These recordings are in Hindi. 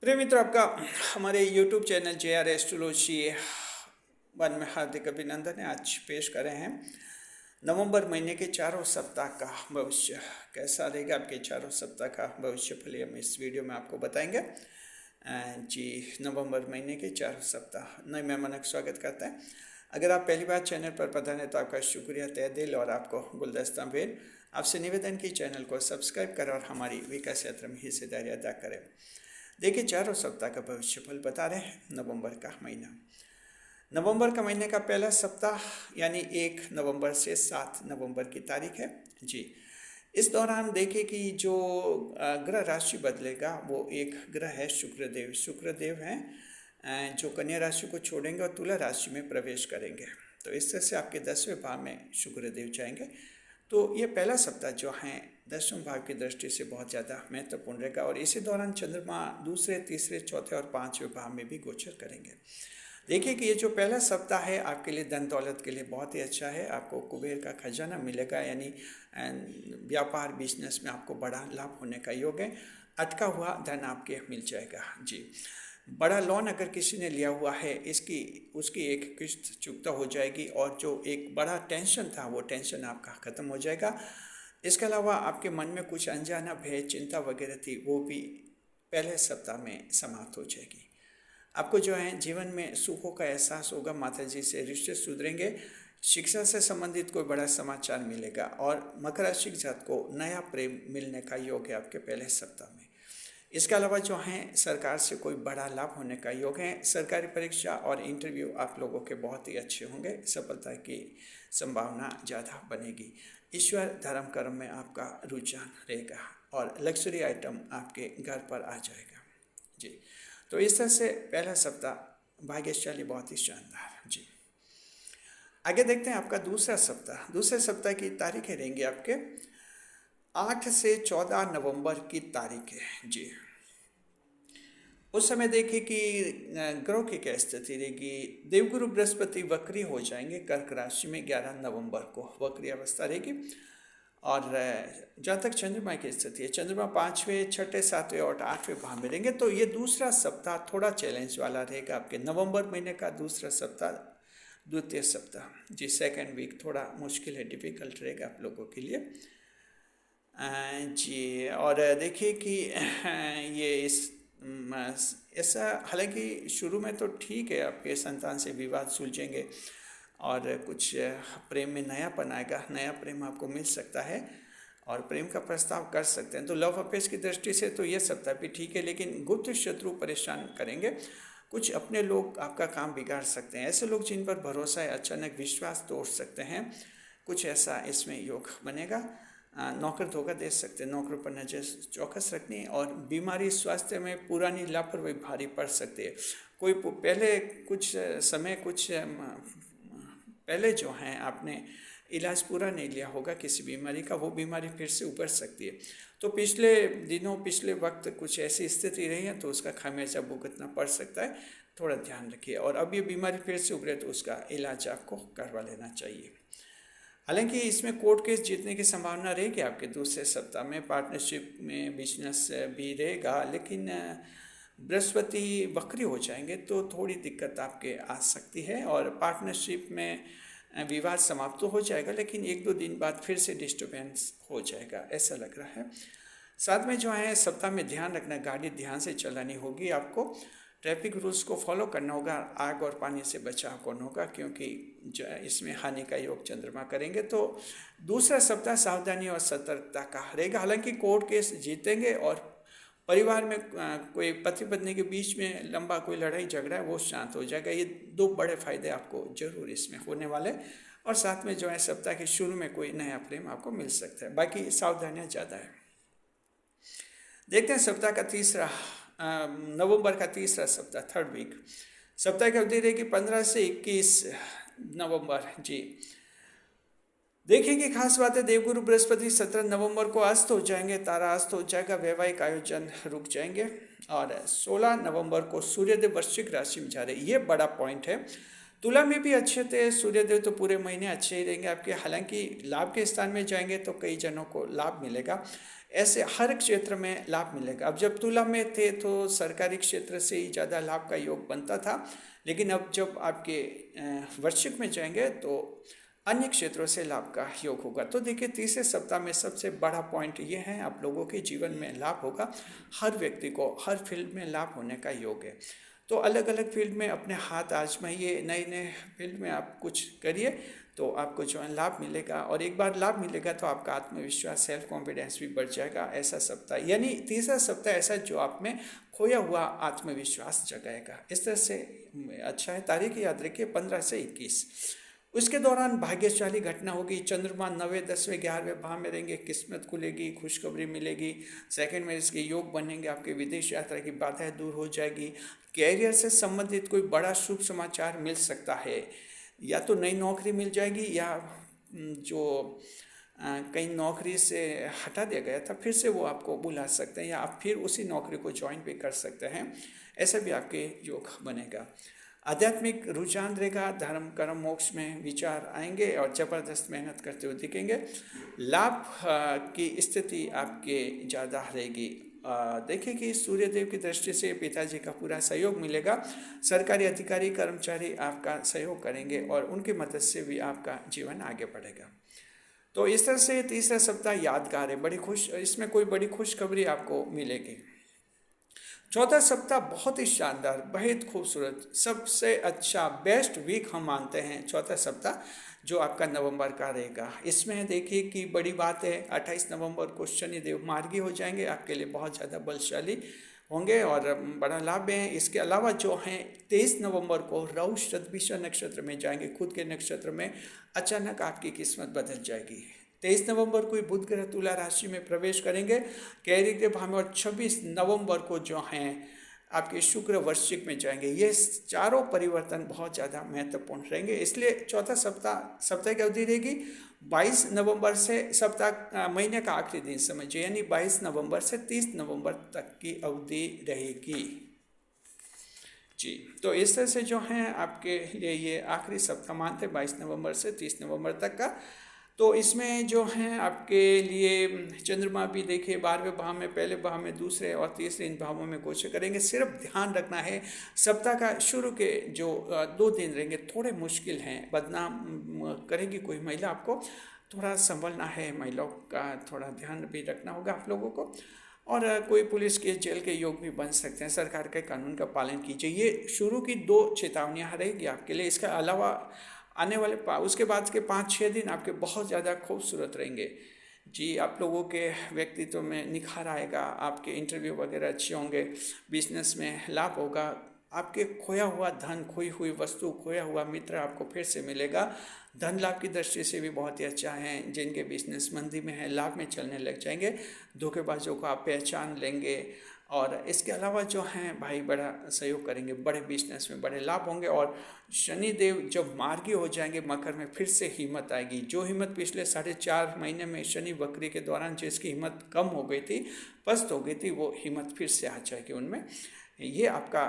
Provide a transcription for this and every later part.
प्रिय मित्र, आपका हमारे YouTube channel JR astrology one में हार्दिक अभिनंदन है। आज पेश कर रहे हैं नवंबर महीने के चारों सप्ताह का भविष्य कैसा रहेगा। आपके चारों सप्ताह का भविष्य फल हम इस वीडियो में आपको बताएंगे। जी, नवंबर महीने के चारों सप्ताह नए मेहमान का स्वागत करता है। अगर आप पहली बार चैनल पर पधारे तो आपका शुक्रिया तहे दिल और आपको गुलदस्ता भेल। आपसे निवेदन की चैनल को सब्सक्राइब करें और हमारी विकास यात्रा में हिस्सेदारी अदा करें। देखिए, चारों सप्ताह का भविष्य फल बता रहे हैं। नवंबर का महीने का पहला सप्ताह यानी 1 नवंबर से 7 नवंबर की तारीख है। जी, इस दौरान देखिए कि जो ग्रह राशि बदलेगा वो एक ग्रह है शुक्रदेव हैं जो कन्या राशि को छोड़ेंगे और तुला राशि में प्रवेश करेंगे। तो इस तरह से आपके 10वें भाव में शुक्रदेव जाएंगे। तो ये पहला सप्ताह जो है 10वें भाव की दृष्टि से बहुत ज़्यादा महत्वपूर्ण रहेगा और इसी दौरान चंद्रमा दूसरे, तीसरे, चौथे और 5वें भाव में भी गोचर करेंगे। देखिए कि ये जो पहला सप्ताह है आपके लिए धन दौलत के लिए बहुत ही अच्छा है। आपको कुबेर का खजाना मिलेगा, यानी व्यापार बिजनेस में आपको बड़ा लाभ होने का योग है। अटका हुआ धन आपके मिल जाएगा। जी, बड़ा लोन अगर किसी ने लिया हुआ है उसकी एक किस्त चुकता हो जाएगी और जो एक बड़ा टेंशन था वो टेंशन आपका ख़त्म हो जाएगा। इसके अलावा आपके मन में कुछ अनजाना भय, चिंता वगैरह थी वो भी पहले सप्ताह में समाप्त हो जाएगी। आपको जो है जीवन में सुखों का एहसास होगा, माता जी से रिश्ते सुधरेंगे, शिक्षा से संबंधित कोई बड़ा समाचार मिलेगा और मकर राशि जात को नया प्रेम मिलने का योग है आपके पहले सप्ताह में। इसके अलावा जो है सरकार से कोई बड़ा लाभ होने का योग है। सरकारी परीक्षा और इंटरव्यू आप लोगों के बहुत ही अच्छे होंगे, सफलता की संभावना ज़्यादा बनेगी। ईश्वर धर्म कर्म में आपका रुझान रहेगा और लग्जरी आइटम आपके घर पर आ जाएगा। जी, तो इस तरह से पहला सप्ताह भाग्यशाली, बहुत ही शानदार। जी, आगे देखते हैं आपका दूसरे सप्ताह की तारीखें रहेंगी आपके 8 से 14 नवंबर की तारीख है। जी, उस समय देखिए कि ग्रह की क्या स्थिति रहेगी। देवगुरु बृहस्पति वक्री हो जाएंगे कर्क राशि में 11 नवंबर को वक्री अवस्था रहेगी। और जहाँ तक चंद्रमा की स्थिति है, चंद्रमा 5वें, 6ठे, 7वें और 8वें भाव में रहेंगे। तो ये दूसरा सप्ताह थोड़ा चैलेंज वाला रहेगा आपके नवंबर महीने का दूसरा सप्ताह, द्वितीय सप्ताह। जी, सेकेंड वीक थोड़ा मुश्किल है, डिफिकल्ट रहेगा आप लोगों के लिए। जी, और देखिए कि ये ऐसा, हालांकि शुरू में तो ठीक है, आपके संतान से विवाद सुलझेंगे और कुछ प्रेम में नयापन आएगा, नया प्रेम आपको मिल सकता है और प्रेम का प्रस्ताव कर सकते हैं। तो लव अफेयर्स की दृष्टि से तो ये सप्ताह भी ठीक है, लेकिन गुप्त शत्रु परेशान करेंगे। कुछ अपने लोग आपका काम बिगाड़ सकते हैं। ऐसे लोग जिन पर भरोसा है अचानक विश्वास तोड़ सकते हैं। कुछ ऐसा इसमें योग बनेगा। नौकर धोखा दे सकते हैं, नौकरों पर नजर चौकस रखनी। और बीमारी, स्वास्थ्य में पुरानी लापरवाही भारी पड़ सकती है। कोई पहले कुछ समय पहले जो हैं आपने इलाज पूरा नहीं लिया होगा किसी बीमारी का, वो बीमारी फिर से उभर सकती है। तो पिछले दिनों, पिछले वक्त कुछ ऐसी स्थिति रही है तो उसका खामियाजा भुगतना पड़ सकता है, थोड़ा ध्यान रखिए। और अब ये बीमारी फिर से उभरे तो उसका इलाज आपको करवा लेना चाहिए। हालांकि इसमें कोर्ट केस जीतने की संभावना रहेगी आपके दूसरे सप्ताह में। पार्टनरशिप में बिजनेस भी रहेगा, लेकिन बृहस्पति वक्री हो जाएंगे तो थोड़ी दिक्कत आपके आ सकती है। और पार्टनरशिप में विवाद समाप्त तो हो जाएगा, लेकिन 1-2 दिन बाद फिर से डिस्टर्बेंस हो जाएगा, ऐसा लग रहा है। साथ में जो है सप्ताह में ध्यान रखना, गाड़ी ध्यान से चलानी होगी आपको, ट्रैफिक रूल्स को फॉलो करना होगा, आग और पानी से बचाव करना होगा, क्योंकि इसमें हानि का योग चंद्रमा करेंगे। तो दूसरा सप्ताह सावधानी और सतर्कता का रहेगा। हालांकि कोर्ट केस जीतेंगे और परिवार में कोई पति पत्नी के बीच में लंबा कोई लड़ाई झगड़ा है वो शांत हो जाएगा। ये 2 बड़े फायदे आपको जरूर इसमें होने वाले। और साथ में जो है सप्ताह के शुरू में कोई नया प्रेम आपको मिल सकता है, बाकी सावधानियाँ ज़्यादा है। देखते हैं सप्ताह का नवंबर का तीसरा सप्ताह, थर्ड वीक। सप्ताह की अवधि रहेगी 15 से 21 नवंबर। जी, देखिए कि खास बात है, देवगुरु बृहस्पति 17 नवंबर को अस्त हो जाएंगे, तारा अस्त हो जाएगा, वैवाहिक आयोजन रुक जाएंगे। और 16 नवंबर को सूर्यदेव वृश्चिक राशि में जा रहे, ये बड़ा पॉइंट है। तुला में भी अच्छे थे सूर्यदेव, तो पूरे महीने अच्छे ही रहेंगे आपके। हालांकि लाभ के स्थान में जाएंगे तो कई जनों को लाभ मिलेगा, ऐसे हर क्षेत्र में लाभ मिलेगा। अब जब तुला में थे तो सरकारी क्षेत्र से ही ज़्यादा लाभ का योग बनता था, लेकिन अब जब आपके वृश्चिक में जाएंगे तो अन्य क्षेत्रों से लाभ का योग होगा। तो देखिए तीसरे सप्ताह में सबसे बड़ा पॉइंट ये है, आप लोगों के जीवन में लाभ होगा। हर व्यक्ति को हर फील्ड में लाभ होने का योग है। तो अलग अलग फील्ड में अपने हाथ आजमाइए, नए नए फील्ड में आप कुछ करिए तो आपको जो है लाभ मिलेगा। और एक बार लाभ मिलेगा तो आपका आत्मविश्वास, सेल्फ कॉन्फिडेंस भी बढ़ जाएगा। ऐसा सप्ताह यानी तीसरा सप्ताह ऐसा जो आप में खोया हुआ आत्मविश्वास जगाएगा। इस तरह से अच्छा है। तारीख याद रखिए 15 से 21। उसके दौरान भाग्यशाली घटना होगी। चंद्रमा 9वें 10वें 11वें भाव में रहेंगे, किस्मत खुलेगी, खुशखबरी मिलेगी, सेकंड मैरिज के योग बनेंगे, आपके विदेश यात्रा की बाधाएं दूर हो जाएगी। कैरियर से संबंधित कोई बड़ा शुभ समाचार मिल सकता है, या तो नई नौकरी मिल जाएगी, या जो कहीं नौकरी से हटा दिया गया था फिर से वो आपको बुला सकते हैं, या आप फिर उसी नौकरी को ज्वाइन भी कर सकते हैं। ऐसा भी आपके योग बनेगा। आध्यात्मिक रुझान रहेगा, धर्म कर्म मोक्ष में विचार आएंगे और जबरदस्त मेहनत करते हुए दिखेंगे। लाभ की स्थिति आपके ज़्यादा रहेगी। देखिए कि सूर्यदेव की दृष्टि से पिताजी का पूरा सहयोग मिलेगा। सरकारी अधिकारी कर्मचारी आपका सहयोग करेंगे और उनकी मदद से भी आपका जीवन आगे बढ़ेगा। तो इस तरह से तीसरा सप्ताह यादगार है, इसमें कोई बड़ी खुशखबरी आपको मिलेगी। चौथा सप्ताह बहुत ही शानदार, बेहद खूबसूरत, सबसे अच्छा बेस्ट वीक हम मानते हैं चौथा सप्ताह जो आपका नवंबर का रहेगा। इसमें देखिए कि बड़ी बात है, 28 नवंबर को शनिदेव मार्गी हो जाएंगे, आपके लिए बहुत ज़्यादा बलशाली होंगे और बड़ा लाभ है। इसके अलावा जो हैं 23 नवंबर को राहु शतभिषा नक्षत्र में जाएंगे, खुद के नक्षत्र में, अचानक आपकी किस्मत बदल जाएगी। 23 नवंबर को बुध ग्रह तुला राशि में प्रवेश करेंगे कैरियर के भाव में, और 26 नवंबर को जो हैं आपके शुक्र वृश्चिक में जाएंगे। ये चारों परिवर्तन बहुत ज़्यादा महत्वपूर्ण रहेंगे। इसलिए चौथा सप्ताह की अवधि रहेगी 22 नवंबर से, सप्ताह महीने का आखिरी दिन समझिए, यानी 22 नवंबर से 30 नवंबर तक की अवधि रहेगी जी। तो इस तरह से जो हैं आपके लिए ये आखिरी सप्ताह मानते हैं 22 नवंबर से 30 नवंबर तक का। तो इसमें जो हैं आपके लिए चंद्रमा भी देखिए 12वें भाव में, पहले भाव में, दूसरे और तीसरे इन भावों में गोचर करेंगे। सिर्फ ध्यान रखना है सप्ताह का शुरू के जो 2 दिन रहेंगे थोड़े मुश्किल हैं, बदनाम करेगी कोई महिला, आपको थोड़ा संभलना है, महिलाओं का थोड़ा ध्यान भी रखना होगा आप लोगों को। और कोई पुलिस के जेल के योग भी बन सकते हैं। सरकार के कानून का पालन कीजिए। ये शुरू की 2 चेतावनियाँ रहेगी आपके लिए। इसके अलावा आने वाले उसके बाद के 5-6 दिन आपके बहुत ज़्यादा खूबसूरत रहेंगे जी। आप लोगों के व्यक्तित्व में निखार आएगा, आपके इंटरव्यू वगैरह अच्छे होंगे, बिजनेस में लाभ होगा, आपके खोया हुआ धन, खोई हुई वस्तु, खोया हुआ मित्र आपको फिर से मिलेगा। धन लाभ की दृष्टि से भी बहुत ही अच्छा है। जिनके बिजनेस मंदी में है लाभ में चलने लग जाएंगे, धोखेबाजों को आप पहचान लेंगे। और इसके अलावा जो हैं भाई बड़ा सहयोग करेंगे, बड़े बिजनेस में बड़े लाभ होंगे। और शनिदेव जब मार्गी हो जाएंगे मकर में, फिर से हिम्मत आएगी। जो हिम्मत पिछले 4.5 महीने में शनि वक्री के दौरान जिसकी हिम्मत कम हो गई थी, पस्त हो गई थी, वो हिम्मत फिर से आ जाएगी उनमें। ये आपका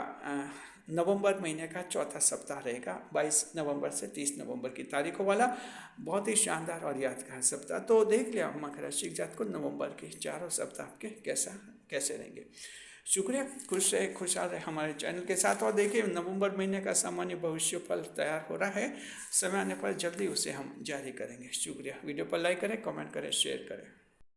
नवंबर महीने का चौथा सप्ताह रहेगा, 22 नवंबर से 30 नवंबर की तारीखों वाला। बहुत ही शानदार और यादगार सप्ताह। तो देख लिया मकर राशि जात को नवंबर के चारों सप्ताह के कैसे रहेंगे। शुक्रिया, खुश रहे, खुशहाल रहे हमारे चैनल के साथ। और देखिए नवंबर महीने का सामान्य भविष्य फल तैयार हो रहा है, समय आने पर जल्दी उसे हम जारी करेंगे। शुक्रिया। वीडियो पर लाइक करें, कमेंट करें, शेयर करें।